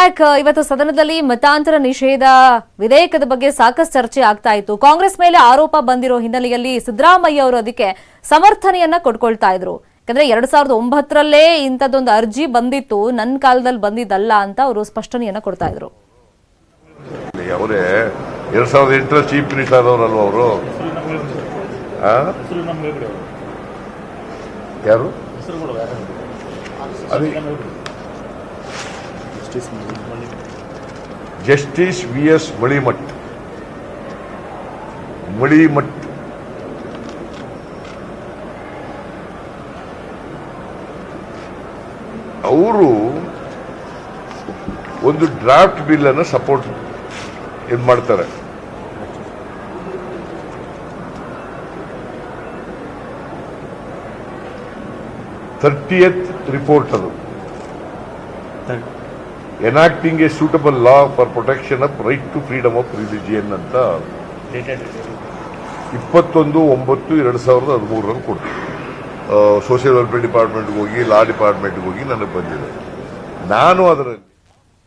Back. ಇವತ್ತು ಸದನದಲ್ಲಿ ಮತಾಂತರ ನಿಷೇಧ ವಿಧೇಯಕದ ಬಗ್ಗೆ ಸಾಕಷ್ಟು ಚರ್ಚೆ ಆಗ್ತಾ ಇತ್ತು. ಕಾಂಗ್ರೆಸ್ ಮೇಲೆ ಆರೋಪ ಬಂದಿರೋ ಹಿನ್ನೆಲೆಯಲ್ಲಿ ಸಿದ್ದರಾಮಯ್ಯ ಅವರು ಅದಕ್ಕೆ ಸಮರ್ಥನೆಯನ್ನ ಕೊಟ್ಕೊಳ್ತಾ ಇದ್ರು. ಯಾಕಂದ್ರೆ 2009ರಲ್ಲೇ ಇಂಥದ್ದೊಂದು ಅರ್ಜಿ ಬಂದಿತ್ತು, ನನ್ನ ಕಾಲದಲ್ಲಿ ಬಂದಿದ್ದಲ್ಲ ಅಂತ ಅವರು ಸ್ಪಷ್ಟನೆಯನ್ನ ಕೊಡ್ತಾ ಇದ್ರು. ಅವರೇ 2008 ಚೀಫ್ ಮಿನಿಸ್ಟರ್ ಆದವರಲ್ವ ಅವರು? ಯಾರು? Justice V S. ಮಳಿಮಠ್. ಅವರು ಒಂದು ಡ್ರಾಫ್ಟ್ ಬಿಲ್ ಅನ್ನು ಸಪೋರ್ಟ್ ಇದು ಮಾಡ್ತಾರೆ. ರಿಪೋರ್ಟ್ ಅದು enacting a suitable law for protection of right to freedom of religion ಅಂತ 21/9/2013 ಕೊಡ್ತೀವಿ. ಸೋಷಿಯಲ್ ವೆಲ್ಫೇರ್ ಡಿಪಾರ್ಟ್ಮೆಂಟ್ಗೆ ಹೋಗಿ, ಲಾ ಡಿಪಾರ್ಟ್ಮೆಂಟ್ಗೆ ಹೋಗಿ ನನಗೆ ಬಂದಿದೆ. ನಾನು ಅದರಲ್ಲಿ